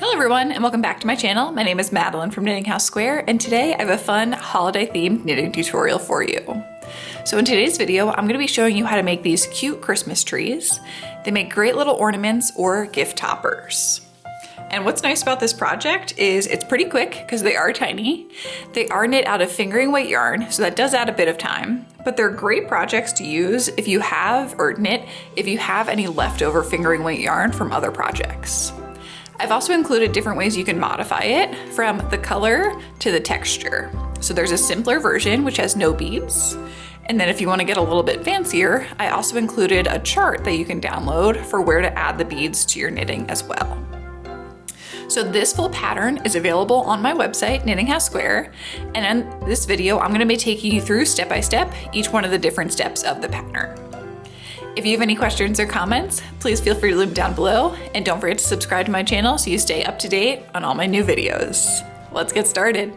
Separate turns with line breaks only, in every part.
Hello everyone and welcome back to my channel. My name is Madeline from KnittingHouseSquare and today I have a fun holiday themed knitting tutorial for you. So in today's video, I'm going to be showing you how to make these cute Christmas trees. They make great little ornaments or gift toppers. And what's nice about this project is it's pretty quick because they are tiny. They are knit out of fingering weight yarn, so that does add a bit of time, but they're great projects to use if you have, or knit, if you have any leftover fingering weight yarn from other projects. I've also included different ways you can modify it, from the color to the texture. So there's a simpler version which has no beads. And then if you want to get a little bit fancier, I also included a chart that you can download for where to add the beads to your knitting as well. So this full pattern is available on my website, KnittingHouseSquare, and in this video, I'm going to be taking you through step by step each one of the different steps of the pattern. If you have any questions or comments, please feel free to leave them down below, and don't forget to subscribe to my channel so you stay up to date on all my new videos. Let's get started.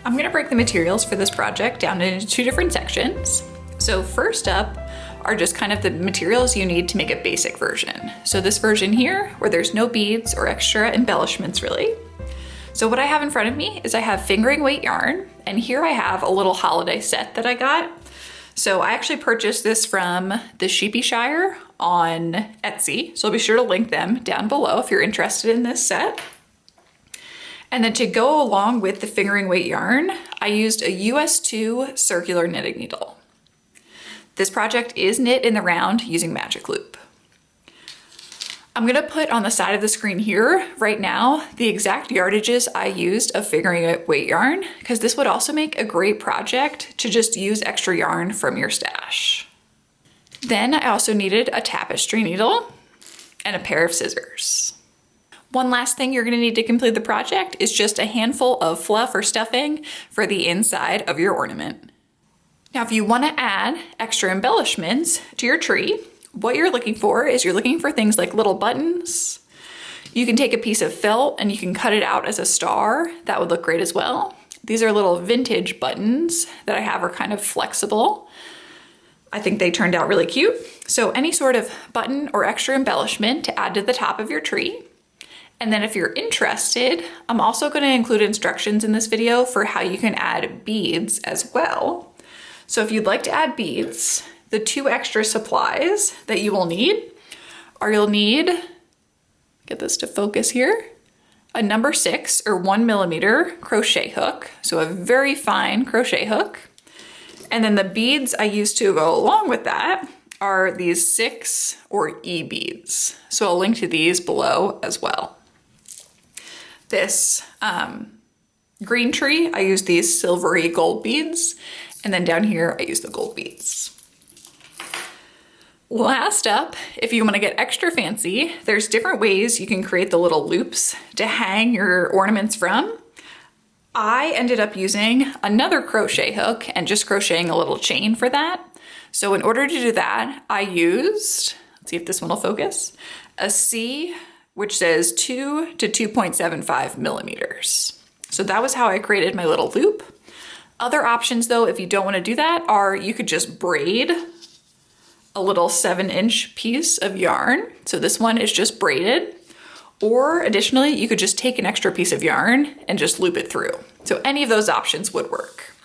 I'm going to break the materials for this project down into two different sections. So first up are just kind of the materials you need to make a basic version. So this version here, where there's no beads or extra embellishments really. So what I have in front of me is I have fingering weight yarn, and here I have a little holiday set that I got. So I actually purchased this from the Sheepyshire on Etsy, so I'll be sure to link them down below if you're interested in this set. And then to go along with the fingering weight yarn, I used a US 2 circular knitting needle. This project is knit in the round using magic loop. I'm gonna put on the side of the screen here right now the exact yardages I used of fingering weight yarn, because this would also make a great project to just use extra yarn from your stash. Then I also needed a tapestry needle and a pair of scissors. One last thing you're gonna need to complete the project is just a handful of fluff or stuffing for the inside of your ornament. Now, if you want to add extra embellishments to your tree, what you're looking for is you're looking for things like little buttons. You can take a piece of felt and you can cut it out as a star. That would look great as well. These are little vintage buttons that I have are kind of flexible. I think they turned out really cute. So any sort of button or extra embellishment to add to the top of your tree. And then if you're interested, I'm also going to include instructions in this video for how you can add beads as well. So if you'd like to add beads, the two extra supplies that you will need are you'll need, get this to focus here, a number 6 or 1 millimeter crochet hook. So a very fine crochet hook. And then the beads I use to go along with that are these 6 or E beads. So I'll link to these below as well. This green tree, I use these silvery gold beads. And then down here, I use the gold beads. Last up, if you want to get extra fancy, there's different ways you can create the little loops to hang your ornaments from. I ended up using another crochet hook and just crocheting a little chain for that. So in order to do that, I used, let's see if this one will focus, a C, which says 2 to 2.75 millimeters. So that was how I created my little loop. Other options though, if you don't want to do that, are you could just braid a little 7-inch piece of yarn. So this one is just braided. Or additionally, you could just take an extra piece of yarn and just loop it through. So any of those options would work.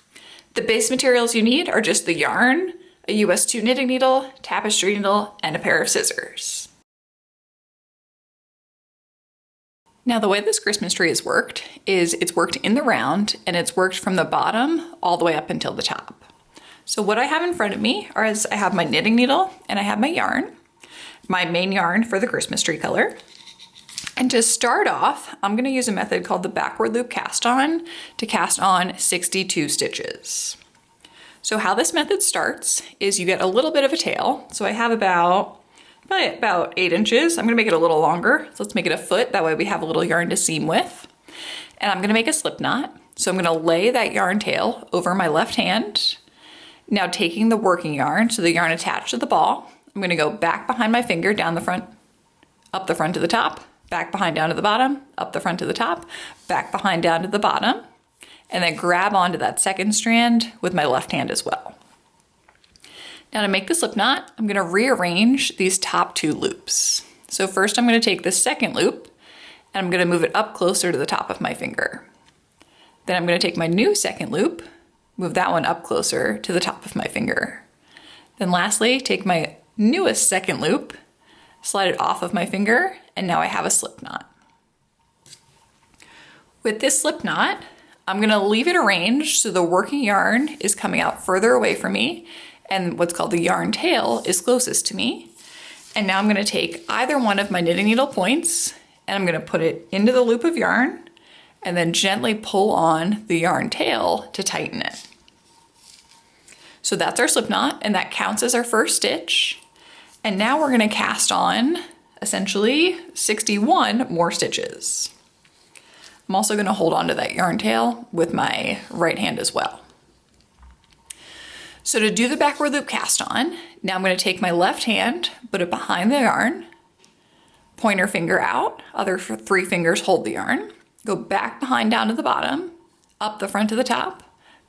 The base materials you need are just the yarn, a US 2 knitting needle, tapestry needle, and a pair of scissors. Now the way this Christmas tree is worked is it's worked in the round and it's worked from the bottom all the way up until the top. So what I have in front of me is I have my knitting needle and I have my yarn, my main yarn for the Christmas tree color. And to start off, I'm going to use a method called the backward loop cast on to cast on 62 stitches. So how this method starts is you get a little bit of a tail. So I have probably about 8 inches. I'm gonna make it a little longer. So let's make it a foot. That way we have a little yarn to seam with. And I'm gonna make a slip knot. So I'm gonna lay that yarn tail over my left hand. Now taking the working yarn, so the yarn attached to the ball, I'm gonna go back behind my finger, down the front, up the front to the top, back behind down to the bottom, up the front to the top, back behind down to the bottom, and then grab onto that second strand with my left hand as well. Now to make the slip knot, I'm gonna rearrange these top 2 loops. So first I'm gonna take the second loop and I'm gonna move it up closer to the top of my finger. Then I'm gonna take my new second loop, move that one up closer to the top of my finger. Then lastly, take my newest second loop, slide it off of my finger, and now I have a slip knot. With this slip knot, I'm gonna leave it arranged so the working yarn is coming out further away from me and what's called the yarn tail is closest to me. And now I'm gonna take either one of my knitting needle points and I'm gonna put it into the loop of yarn and then gently pull on the yarn tail to tighten it. So that's our slip knot and that counts as our first stitch. And now we're gonna cast on essentially 61 more stitches. I'm also gonna hold on to that yarn tail with my right hand as well. So to do the backward loop cast on, now I'm gonna take my left hand, put it behind the yarn, pointer finger out, other 3 fingers hold the yarn, go back behind down to the bottom, up the front to the top,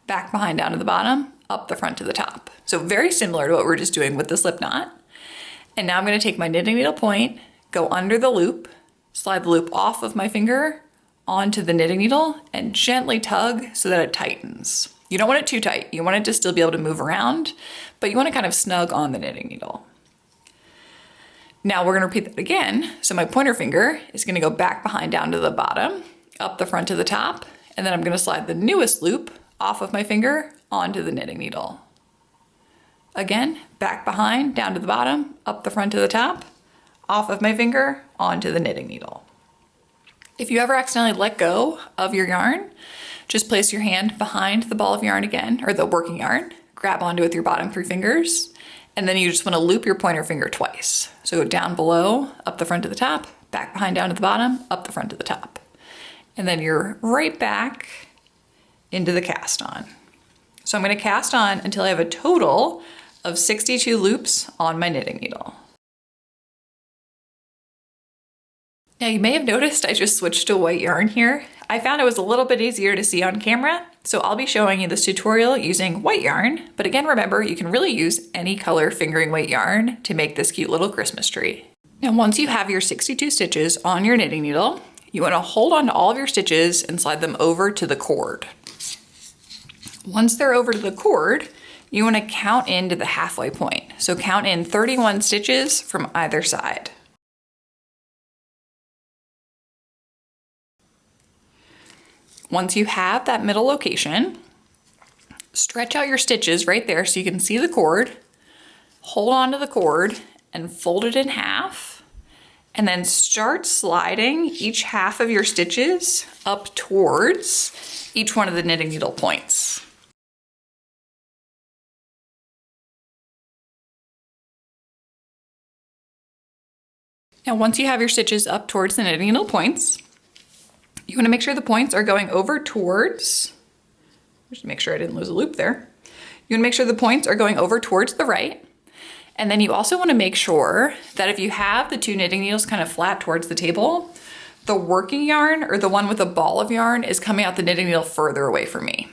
back behind down to the bottom, up the front to the top. So very similar to what we're just doing with the slip knot. And now I'm gonna take my knitting needle point, go under the loop, slide the loop off of my finger, onto the knitting needle, and gently tug so that it tightens. You don't want it too tight. You want it to still be able to move around, but you want to kind of snug on the knitting needle. Now we're gonna repeat that again. So my pointer finger is gonna go back behind down to the bottom, up the front to the top, and then I'm gonna slide the newest loop off of my finger onto the knitting needle. Again, back behind, down to the bottom, up the front to the top, off of my finger, onto the knitting needle. If you ever accidentally let go of your yarn, just place your hand behind the ball of yarn again, or the working yarn, grab onto it with your bottom 3 fingers, and then you just want to loop your pointer finger twice. So go down below, up the front to the top, back behind down to the bottom, up the front to the top. And then you're right back into the cast on. So I'm going to cast on until I have a total of 62 loops on my knitting needle. Now you may have noticed I just switched to white yarn here. I found it was a little bit easier to see on camera, so I'll be showing you this tutorial using white yarn. But again, remember, you can really use any color fingering weight yarn to make this cute little Christmas tree. Now once you have your 62 stitches on your knitting needle, you want to hold on to all of your stitches and slide them over to the cord. Once they're over to the cord, you want to count into the halfway point. So count in 31 stitches from either side. Once you have that middle location, stretch out your stitches right there so you can see the cord, hold on to the cord and fold it in half, and then start sliding each half of your stitches up towards each one of the knitting needle points. Now once you have your stitches up towards the knitting needle points, you want to make sure the points are going over towards, just make sure I didn't lose a loop there. You want to make sure the points are going over towards the right. And then you also want to make sure that if you have the 2 knitting needles kind of flat towards the table, the working yarn or the one with a ball of yarn is coming out the knitting needle further away from me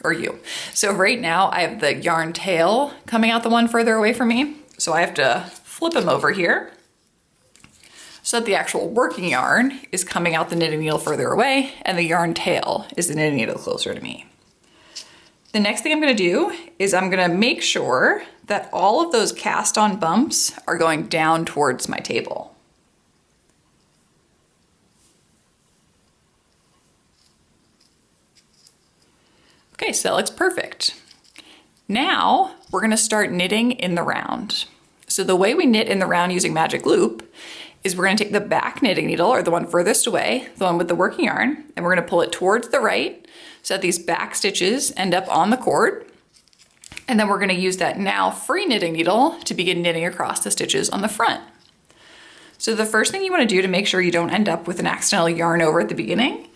or you. So right now I have the yarn tail coming out the one further away from me. So I have to flip them over here so that the actual working yarn is coming out the knitting needle further away and the yarn tail is the knitting needle closer to me. The next thing I'm gonna do is I'm gonna make sure that all of those cast on bumps are going down towards my table. Okay, so that looks perfect. Now we're gonna start knitting in the round. So the way we knit in the round using magic loop is we're gonna take the back knitting needle, or the one furthest away, the one with the working yarn, and we're gonna pull it towards the right so that these back stitches end up on the cord. And then we're gonna use that now free knitting needle to begin knitting across the stitches on the front. So the first thing you wanna do to make sure you don't end up with an accidental yarn over at the beginning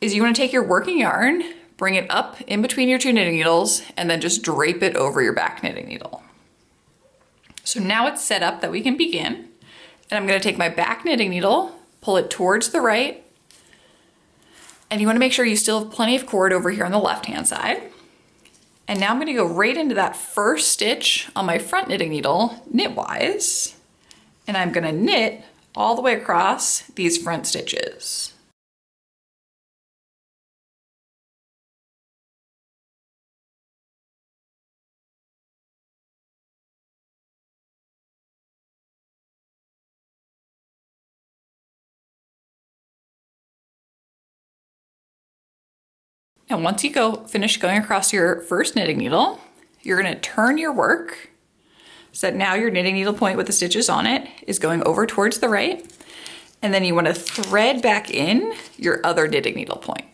is you wanna take your working yarn, bring it up in between your 2 knitting needles, and then just drape it over your back knitting needle. So now it's set up that we can begin. And I'm gonna take my back knitting needle, pull it towards the right, and you wanna make sure you still have plenty of cord over here on the left-hand side. And now I'm gonna go right into that first stitch on my front knitting needle, knitwise, and I'm gonna knit all the way across these front stitches. And once you finish going across your first knitting needle, you're gonna turn your work so that now your knitting needle point with the stitches on it is going over towards the right. And then you wanna thread back in your other knitting needle point.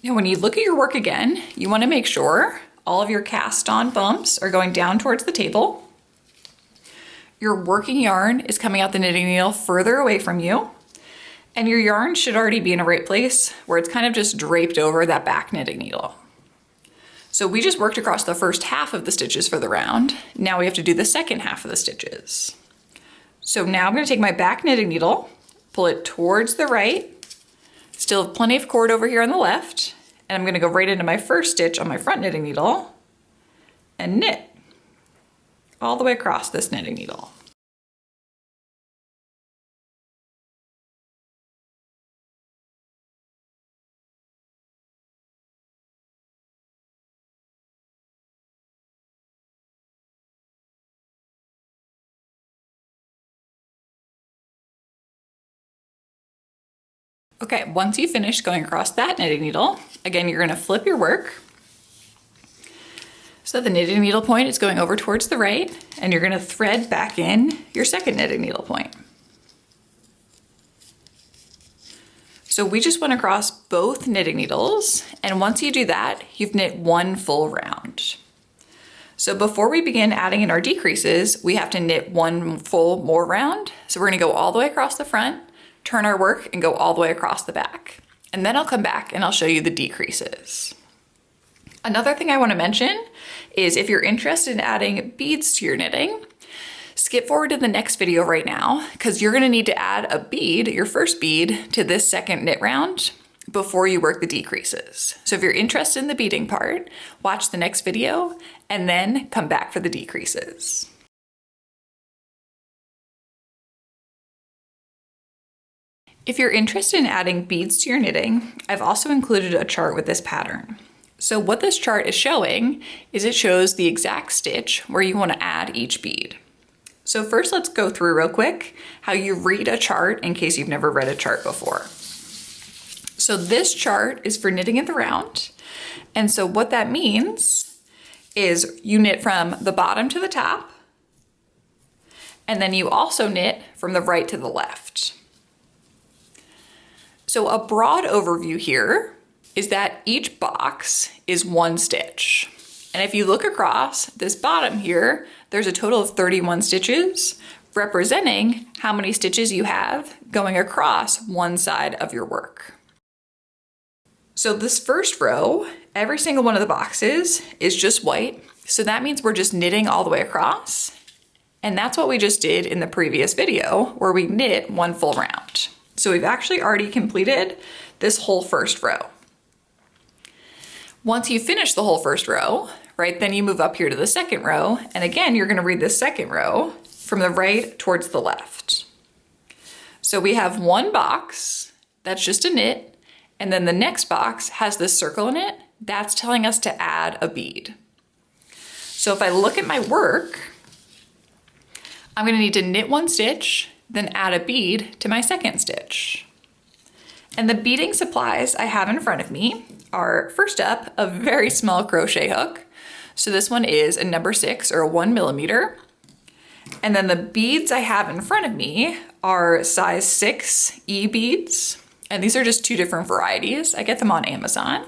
Now when you look at your work again, you wanna make sure all of your cast on bumps are going down towards the table. Your working yarn is coming out the knitting needle further away from you, and your yarn should already be in a right place where it's kind of just draped over that back knitting needle. So we just worked across the first half of the stitches for the round. Now we have to do the second half of the stitches. So now I'm gonna take my back knitting needle, pull it towards the right, still have plenty of cord over here on the left, and I'm gonna go right into my first stitch on my front knitting needle and knit all the way across this knitting needle. Okay, once you finish going across that knitting needle, again, you're gonna flip your work. So the knitting needle point is going over towards the right, and you're gonna thread back in your second knitting needle point. So we just went across both knitting needles, and once you do that, you've knit one full round. So before we begin adding in our decreases, we have to knit one full more round. So we're gonna go all the way across the front, turn our work, and go all the way across the back. And then I'll come back and I'll show you the decreases. Another thing I wanna mention is if you're interested in adding beads to your knitting, skip forward to the next video right now, because you're gonna need to add a bead, your first bead, to this second knit round before you work the decreases. So if you're interested in the beading part, watch the next video and then come back for the decreases. If you're interested in adding beads to your knitting, I've also included a chart with this pattern. So what this chart is showing is it shows the exact stitch where you want to add each bead. So first let's go through real quick how you read a chart in case you've never read a chart before. So this chart is for knitting in the round. And so what that means is you knit from the bottom to the top, and then you also knit from the right to the left. So a broad overview here is that each box is one stitch. And if you look across this bottom here, there's a total of 31 stitches, representing how many stitches you have going across one side of your work. So this first row, every single one of the boxes is just white. So that means we're just knitting all the way across. And that's what we just did in the previous video where we knit one full round. So we've actually already completed this whole first row. Once you finish the whole first row, right, then you move up here to the second row. And again, you're gonna read the second row from the right towards the left. So we have one box that's just a knit, and then the next box has this circle in it. That's telling us to add a bead. So if I look at my work, I'm gonna need to knit one stitch, then add a bead to my second stitch. And the beading supplies I have in front of me are, first up, a very small crochet hook. So this one is a number 6 or a 1 millimeter. And then the beads I have in front of me are size 6 E beads. And these are just two different varieties. I get them on Amazon.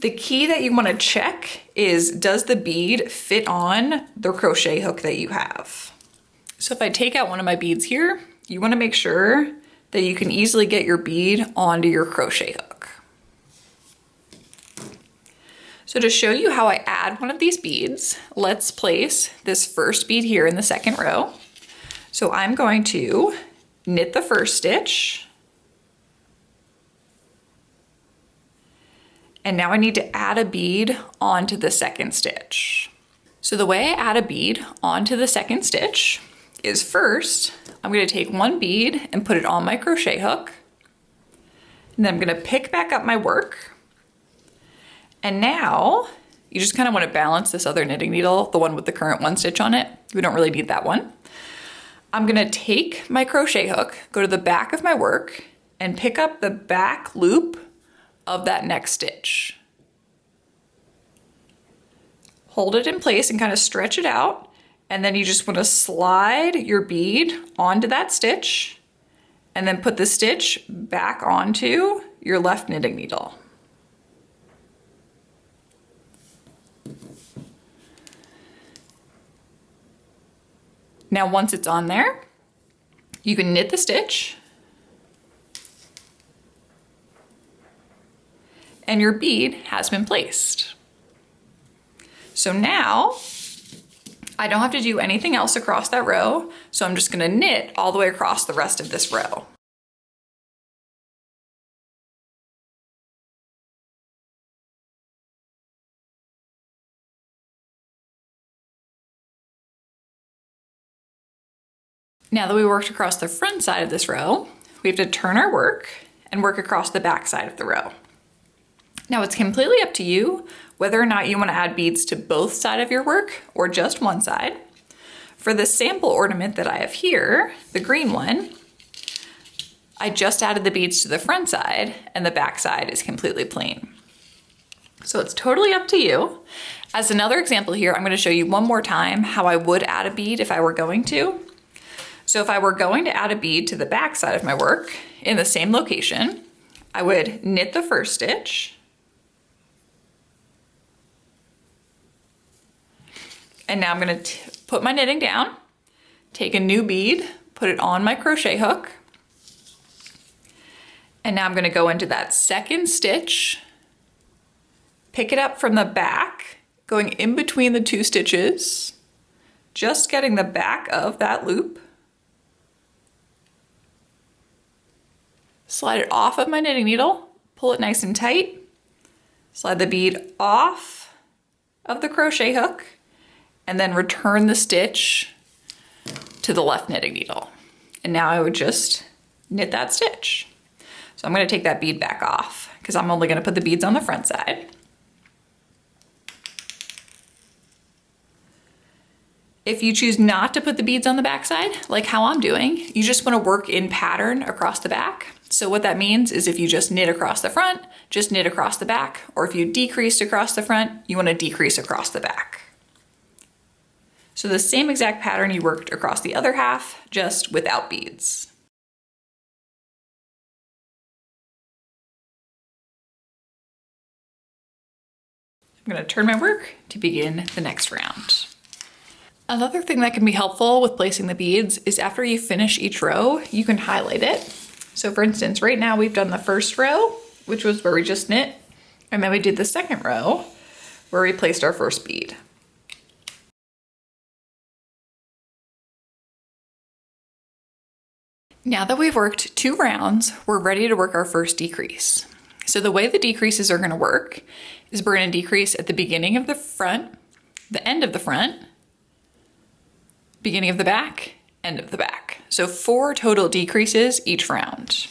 The key that you want to check is, does the bead fit on the crochet hook that you have? So if I take out one of my beads here, you want to make sure that you can easily get your bead onto your crochet hook. So to show you how I add one of these beads, let's place this first bead here in the second row. So I'm going to knit the first stitch, And now I need to add a bead onto the second stitch. So the way I add a bead onto the second stitch is first, I'm going to take one bead and put it on my crochet hook. And then I'm going to pick back up my work. And now you just kind of want to balance this other knitting needle, the one with the current one stitch on it. We don't really need that one. I'm going to take my crochet hook, go to the back of my work, and pick up the back loop of that next stitch. Hold it in place and kind of stretch it out. And then you just want to slide your bead onto that stitch and then put the stitch back onto your left knitting needle. Now, once it's on there, you can knit the stitch and your bead has been placed. So now I don't have to do anything else across that row, so I'm just gonna knit all the way across the rest of this row. Now that we worked across the front side of this row, we have to turn our work and work across the back side of the row. Now it's completely up to you whether or not you want to add beads to both sides of your work or just one side. For the sample ornament that I have here, the green one, I just added the beads to the front side and the back side is completely plain. So it's totally up to you. As another example here, I'm going to show you one more time how I would add a bead if I were going to. So if I were going to add a bead to the back side of my work in the same location, I would knit the first stitch, and now I'm going to put my knitting down, take a new bead, put it on my crochet hook, and now I'm going to go into that second stitch, pick it up from the back, going in between the two stitches, just getting the back of that loop, slide it off of my knitting needle, pull it nice and tight, slide the bead off of the crochet hook, and then return the stitch to the left knitting needle. And now I would just knit that stitch. So I'm going to take that bead back off because I'm only going to put the beads on the front side. If you choose not to put the beads on the back side, like how I'm doing, you just want to work in pattern across the back. So what that means is if you just knit across the front, just knit across the back, or if you decreased across the front, you want to decrease across the back. So the same exact pattern you worked across the other half, just without beads. I'm going to turn my work to begin the next round. Another thing that can be helpful with placing the beads is after you finish each row, you can highlight it. So for instance, right now we've done the first row, which was where we just knit, and then we did the second row where we placed our first bead. Now that we've worked 2 rounds, we're ready to work our first decrease. So the way the decreases are going to work is we're going to decrease at the beginning of the front, the end of the front, beginning of the back, end of the back. So 4 total decreases each round.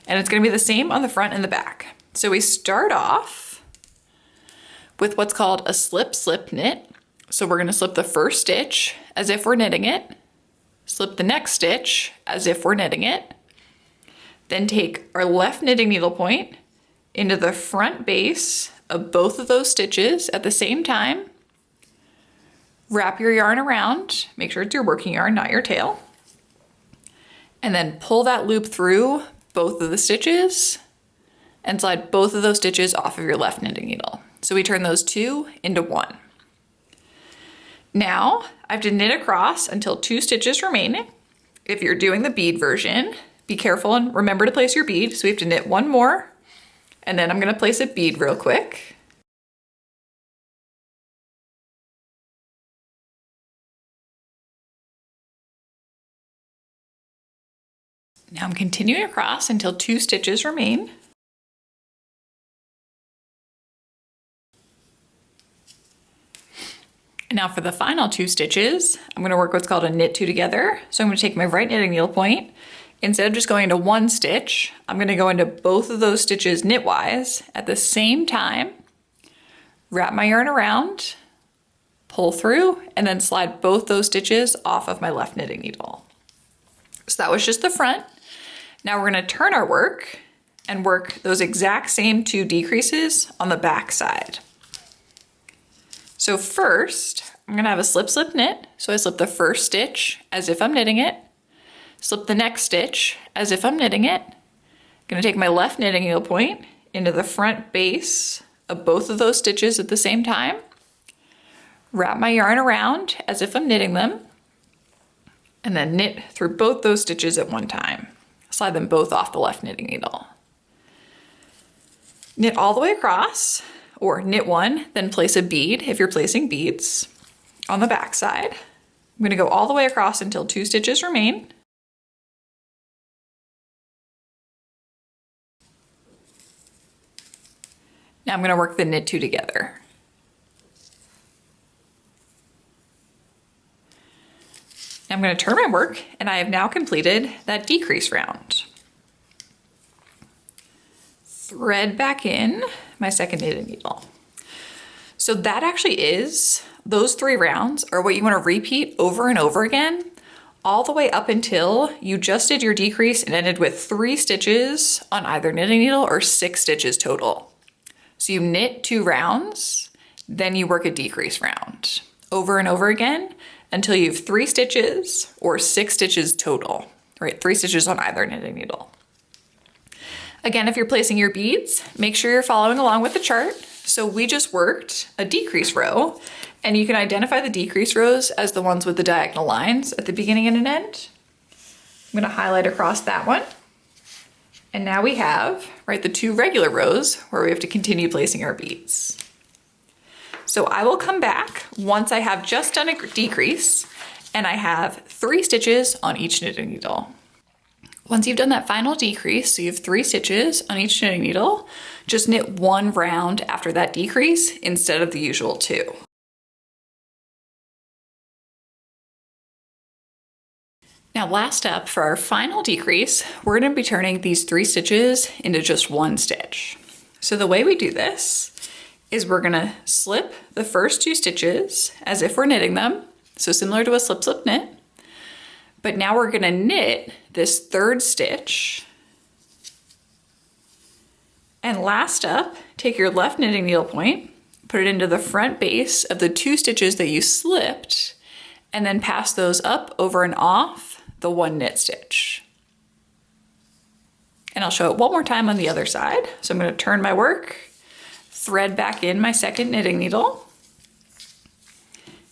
And it's going to be the same on the front and the back. So we start off with what's called a slip knit. So we're going to slip the first stitch as if we're knitting it, slip the next stitch as if we're knitting it, then take our left knitting needle point into the front base of both of those stitches at the same time, wrap your yarn around, make sure it's your working yarn, not your tail, and then pull that loop through both of the stitches and slide both of those stitches off of your left knitting needle. So we turn those 2 into 1. Now I have to knit across until 2 stitches remain. If you're doing the bead version, be careful and remember to place your bead. So we have to knit 1 more, and then I'm going to place a bead real quick. Now I'm continuing across until 2 stitches remain. Now for the final 2 stitches, I'm going to work what's called a knit 2 together. So I'm going to take my right knitting needle point. Instead of just going into one stitch, I'm going to go into both of those stitches knitwise at the same time, wrap my yarn around, pull through, and then slide both those stitches off of my left knitting needle. So that was just the front. Now we're going to turn our work and work those exact same 2 decreases on the back side. So first, I'm going to have a slip, slip, knit. So I slip the first stitch as if I'm knitting it, slip the next stitch as if I'm knitting it. I'm going to take my left knitting needle point into the front base of both of those stitches at the same time, wrap my yarn around as if I'm knitting them, and then knit through both those stitches at one time. Slide them both off the left knitting needle. Knit all the way across, or knit 1, then place a bead if you're placing beads on the back side. I'm going to go all the way across until 2 stitches remain. Now I'm going to work the knit 2 together. I'm going to turn my work, and I have now completed that decrease round. Thread back in my second knitting needle. So that actually is, those 3 rounds are what you want to repeat over and over again, all the way up until you just did your decrease and ended with 3 stitches on either knitting needle or 6 stitches total. So you knit 2 rounds, then you work a decrease round over and over again until you have 3 stitches or 6 stitches total, right? 3 stitches on either knitting needle. Again, if you're placing your beads, make sure you're following along with the chart. So we just worked a decrease row, and you can identify the decrease rows as the ones with the diagonal lines at the beginning and an end. I'm going to highlight across that one. And now we have, right, the 2 regular rows where we have to continue placing our beads. So I will come back once I have just done a decrease and I have 3 stitches on each knitting needle. Once you've done that final decrease, so you have 3 stitches on each knitting needle, just knit 1 round after that decrease instead of the usual 2. Now last up, for our final decrease, we're going to be turning these 3 stitches into just 1 stitch. So the way we do this is we're going to slip the first 2 stitches as if we're knitting them, so similar to a slip, slip, knit. But now we're going to knit this 3rd stitch. And last up, take your left knitting needle point, put it into the front base of the 2 stitches that you slipped, and then pass those up, over, and off the 1 knit stitch. And I'll show it one more time on the other side. So I'm going to turn my work, thread back in my second knitting needle.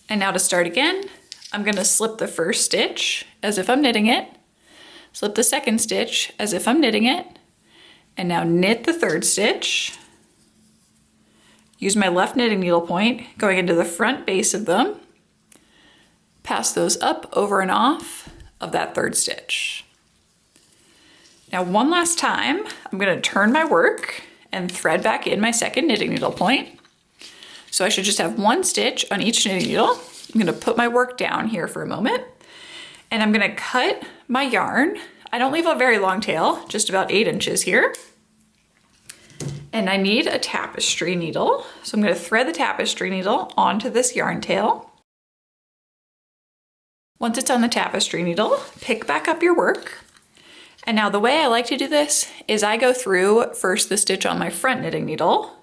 And now to start again, I'm going to slip the first stitch as if I'm knitting it, slip the second stitch as if I'm knitting it, and now knit the 3rd stitch. Use my left knitting needle point going into the front base of them, pass those up, over, and off of that 3rd stitch. Now one last time, I'm going to turn my work and thread back in my second knitting needle point. So I should just have 1 stitch on each knitting needle. I'm going to put my work down here for a moment, and I'm going to cut my yarn. I don't leave a very long tail, just about 8 inches here. And I need a tapestry needle. So I'm going to thread the tapestry needle onto this yarn tail. Once it's on the tapestry needle, pick back up your work. And now the way I like to do this is I go through first the stitch on my front knitting needle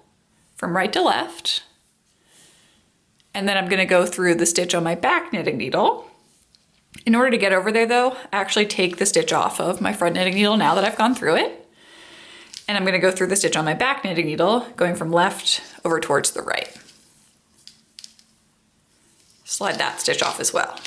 from right to left. And then I'm going to go through the stitch on my back knitting needle. In order to get over there though, I actually take the stitch off of my front knitting needle now that I've gone through it. And I'm going to go through the stitch on my back knitting needle, going from left over towards the right. Slide that stitch off as well.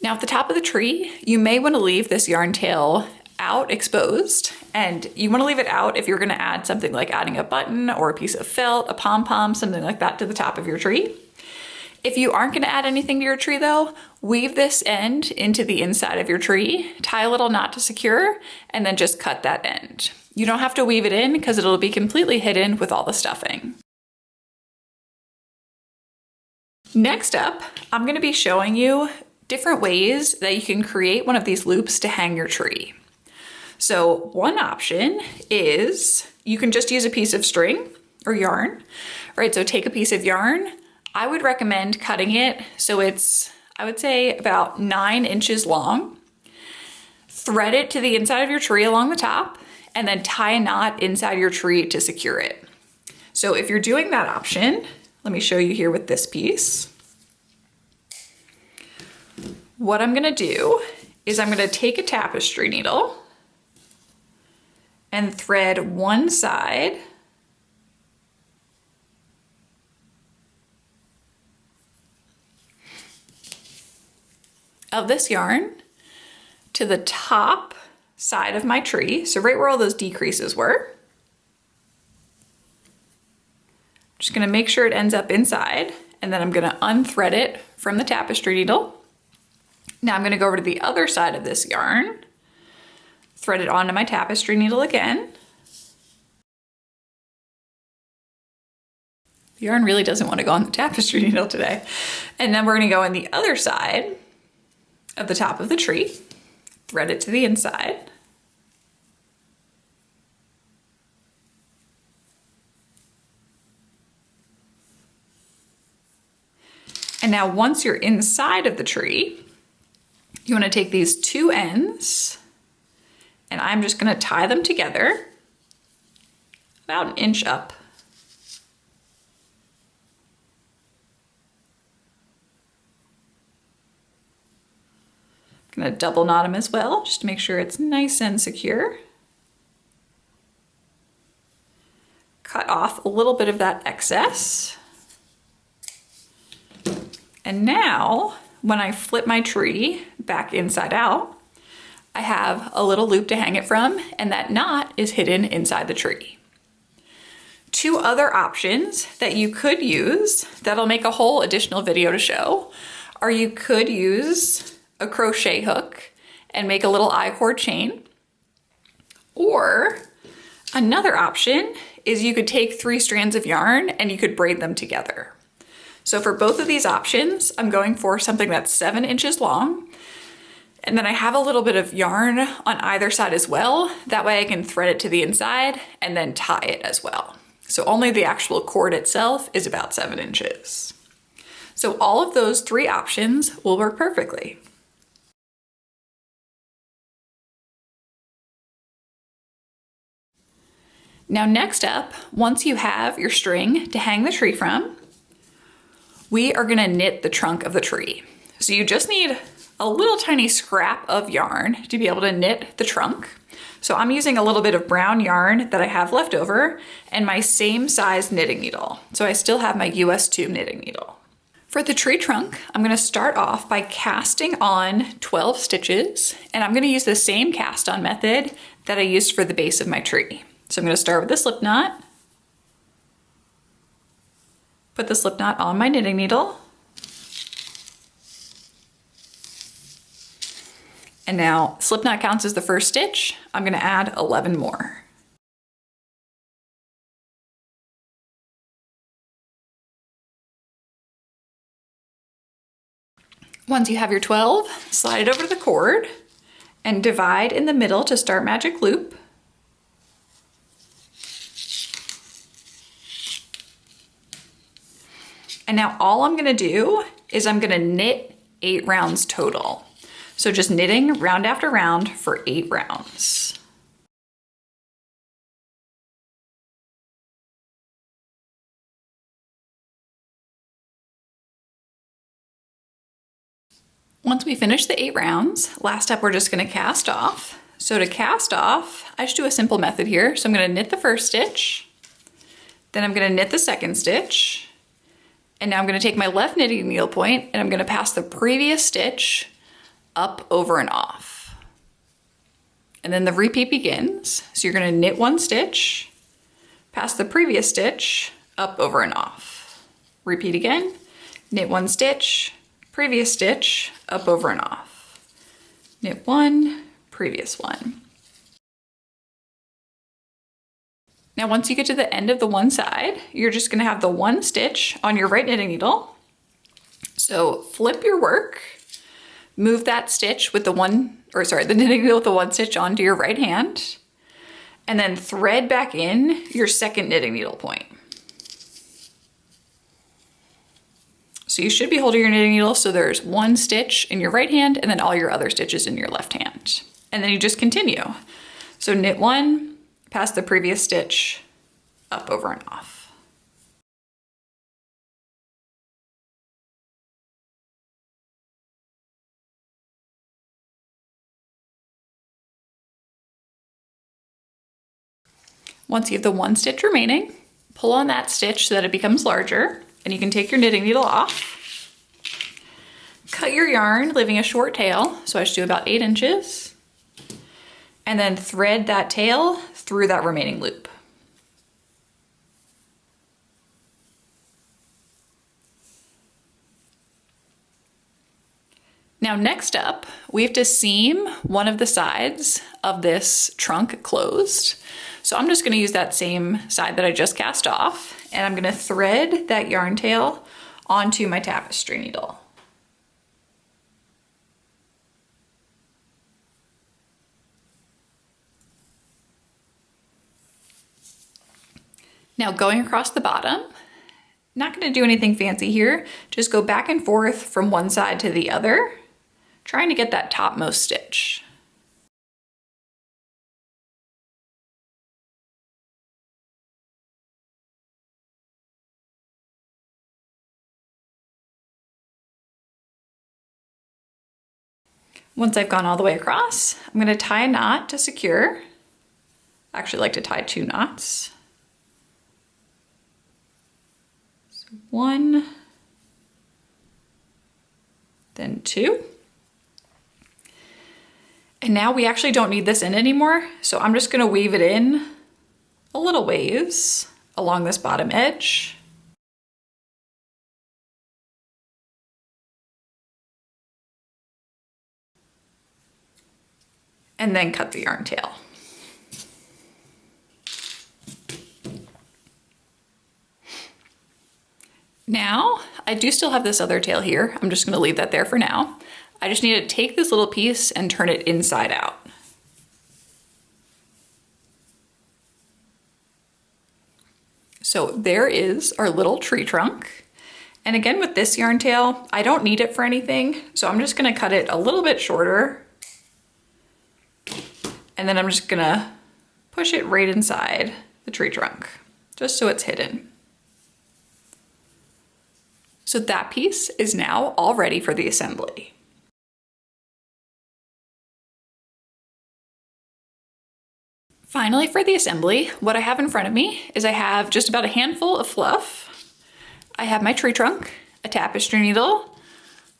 Now at the top of the tree, you may want to leave this yarn tail out exposed, and you want to leave it out if you're going to add something like adding a button or a piece of felt, a pom-pom, something like that to the top of your tree. If you aren't going to add anything to your tree though, weave this end into the inside of your tree, tie a little knot to secure, and then just cut that end. You don't have to weave it in because it'll be completely hidden with all the stuffing. Next up, I'm gonna be showing you different ways that you can create one of these loops to hang your tree. So one option is you can just use a piece of string or yarn, right? So take a piece of yarn. I would recommend cutting it so it's, I would say, about 9 inches long. Thread it to the inside of your tree along the top, and then tie a knot inside your tree to secure it. So if you're doing that option, let me show you here with this piece. What I'm gonna do is I'm gonna take a tapestry needle and thread one side of this yarn to the top side of my tree, so right where all those decreases were. Just gonna make sure it ends up inside, and then I'm gonna unthread it from the tapestry needle. Now I'm gonna go over to the other side of this yarn, thread it onto my tapestry needle again. The yarn really doesn't want to go on the tapestry needle today. And then we're gonna go on the other side of the top of the tree, thread it to the inside. And now once you're inside of the tree, you want to take these two ends, and I'm just going to tie them together about 1 inch up. I'm going to double knot them as well, just to make sure it's nice and secure. Cut off a little bit of that excess. And now, when I flip my tree back inside out, I have a little loop to hang it from, and that knot is hidden inside the tree. Two other options that you could use that'll make a whole additional video to show are you could use a crochet hook and make a little I-cord chain, or another option is you could take 3 strands of yarn and you could braid them together. So for both of these options, I'm going for something that's 7 inches long. And then I have a little bit of yarn on either side as well. That way I can thread it to the inside and then tie it as well. So only the actual cord itself is about 7 inches. So all of those 3 options will work perfectly. Now next up, once you have your string to hang the tree from, we are gonna knit the trunk of the tree. So you just need a little tiny scrap of yarn to be able to knit the trunk. So I'm using a little bit of brown yarn that I have left over and my same size knitting needle. So I still have my US 2 knitting needle. For the tree trunk, I'm gonna start off by casting on 12 stitches, and I'm gonna use the same cast on method that I used for the base of my tree. So I'm gonna start with a slip knot, put the slip knot on my knitting needle, and now slip knot counts as the first stitch. I'm gonna add 11 more. Once you have your 12, slide it over to the cord and divide in the middle to start magic loop. And now all I'm gonna do is I'm gonna knit 8 rounds total. So just knitting round after round for 8 rounds. Once we finish the 8 rounds, last up we're just gonna cast off. So to cast off, I just do a simple method here. So I'm gonna knit the first stitch, then I'm gonna knit the second stitch, and now I'm gonna take my left knitting needle point and I'm gonna pass the previous stitch up, over, and off. And then the repeat begins. So you're gonna knit 1 stitch, pass the previous stitch, up, over, and off. Repeat again, knit 1 stitch, previous stitch, up, over, and off. Knit 1, previous one. Now once you get to the end of the one side, you're just gonna have the 1 stitch on your right knitting needle, So flip your work, move that stitch with the knitting needle with the one stitch onto your right hand, and then thread back in your second knitting needle point. So you should be holding your knitting needle so there's one stitch in your right hand and then all your other stitches in your left hand. And then you just continue. So knit one, pass the previous stitch, up, over, and off. Once you have the one stitch remaining, pull on that stitch so that it becomes larger, and you can take your knitting needle off. Cut your yarn, leaving a short tail, so I should do about 8 inches, and then thread that tail through that remaining loop. Now next up, we have to seam one of the sides of this trunk closed. So I'm just gonna use that same side that I just cast off, and I'm gonna thread that yarn tail onto my tapestry needle. Now going across the bottom, not gonna do anything fancy here, just go back and forth from one side to the other, trying to get that topmost stitch. Once I've gone all the way across, I'm gonna tie a knot to secure. I actually like to tie 2 knots. So 1, then 2. And now we actually don't need this in anymore, so I'm just gonna weave it in a little ways along this bottom edge. And then cut the yarn tail. Now, I do still have this other tail here. I'm just gonna leave that there for now. I just need to take this little piece and turn it inside out. So there is our little tree trunk. And again, with this yarn tail, I don't need it for anything. So I'm just gonna cut it a little bit shorter. And then I'm just gonna push it right inside the tree trunk, just so it's hidden. So that piece is now all ready for the assembly. Finally, for the assembly, what I have in front of me is I have just about a handful of fluff. I have my tree trunk, a tapestry needle,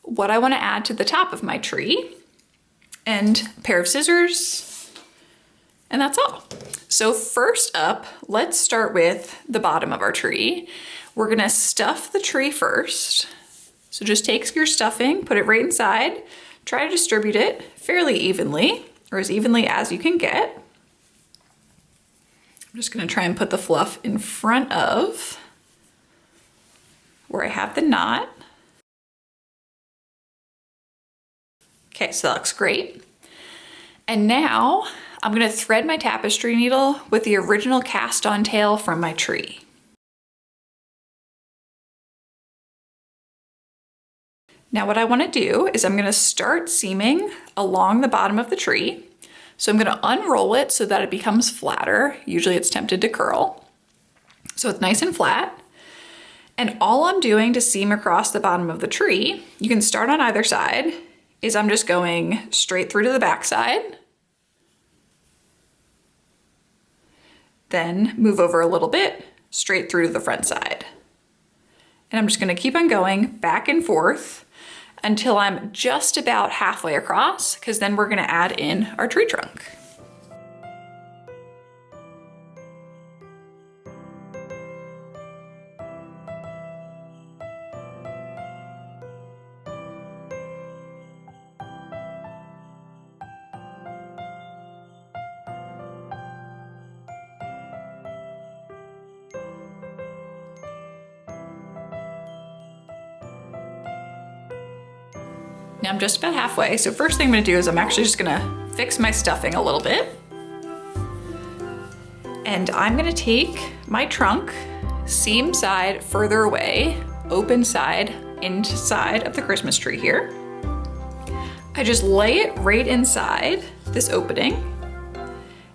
what I wanna add to the top of my tree, and a pair of scissors, and that's all. So first up, let's start with the bottom of our tree. We're gonna stuff the tree first. So just take your stuffing, put it right inside, try to distribute it fairly evenly, or as evenly as you can get. I'm just gonna try and put the fluff in front of where I have the knot. Okay, so that looks great. And now I'm gonna thread my tapestry needle with the original cast on tail from my tree. Now what I wanna do is I'm gonna start seaming along the bottom of the tree. So I'm gonna unroll it so that it becomes flatter. Usually it's tempted to curl. So it's nice and flat. And all I'm doing to seam across the bottom of the tree, you can start on either side, is I'm just going straight through to the back side. Then move over a little bit, straight through to the front side. And I'm just gonna keep on going back and forth until I'm just about halfway across, because then we're gonna add in our tree trunk. Now I'm just about halfway. So first thing I'm gonna do is I'm actually just gonna fix my stuffing a little bit. And I'm gonna take my trunk, seam side further away, open side inside of the Christmas tree here. I just lay it right inside this opening.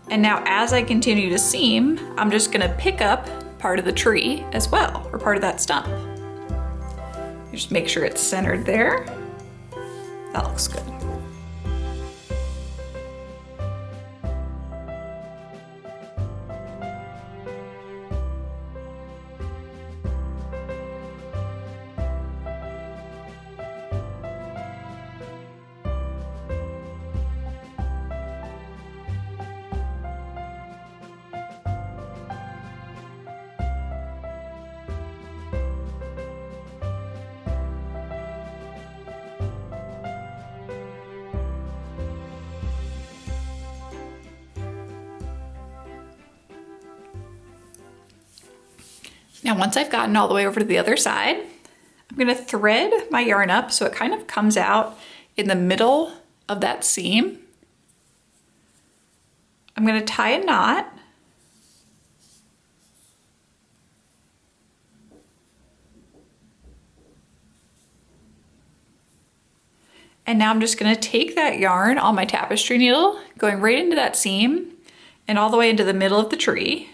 And now as I continue to seam, I'm just gonna pick up part of the tree as well, or part of that stump. Just make sure it's centered there. That looks good. Now, once I've gotten all the way over to the other side, I'm gonna thread my yarn up so it kind of comes out in the middle of that seam. I'm gonna tie a knot. And now I'm just gonna take that yarn on my tapestry needle, going right into that seam and all the way into the middle of the tree.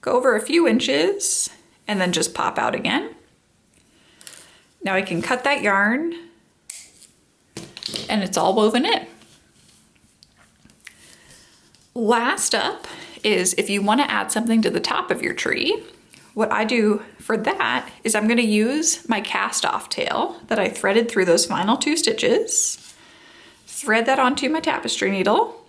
Go over a few inches and then just pop out again. Now I can cut that yarn and it's all woven in. Last up is if you want to add something to the top of your tree, what I do for that is I'm going to use my cast off tail that I threaded through those final 2 stitches, thread that onto my tapestry needle,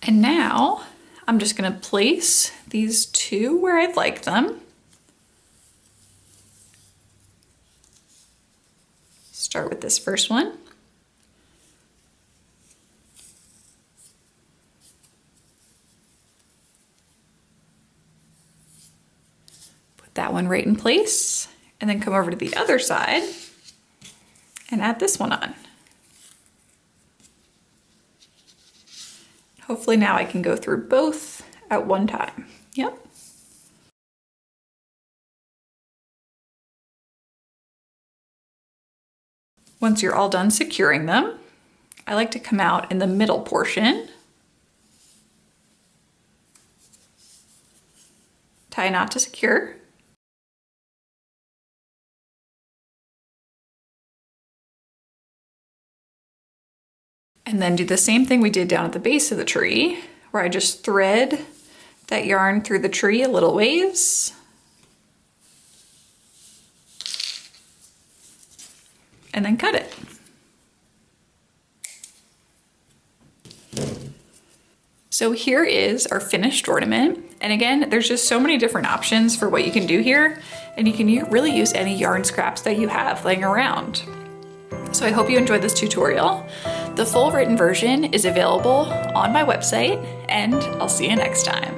and now I'm just gonna place these 2 where I'd like them. Start with this first one. Put that one right in place, and then come over to the other side and add this one on. Hopefully now I can go through both at one time. Yep. Once you're all done securing them, I like to come out in the middle portion, tie a knot to secure, and then do the same thing we did down at the base of the tree, where I just thread that yarn through the tree a little ways. And then cut it. So here is our finished ornament. And again, there's just so many different options for what you can do here. And you can really use any yarn scraps that you have laying around. So I hope you enjoyed this tutorial. The full written version is available on my website, and I'll see you next time.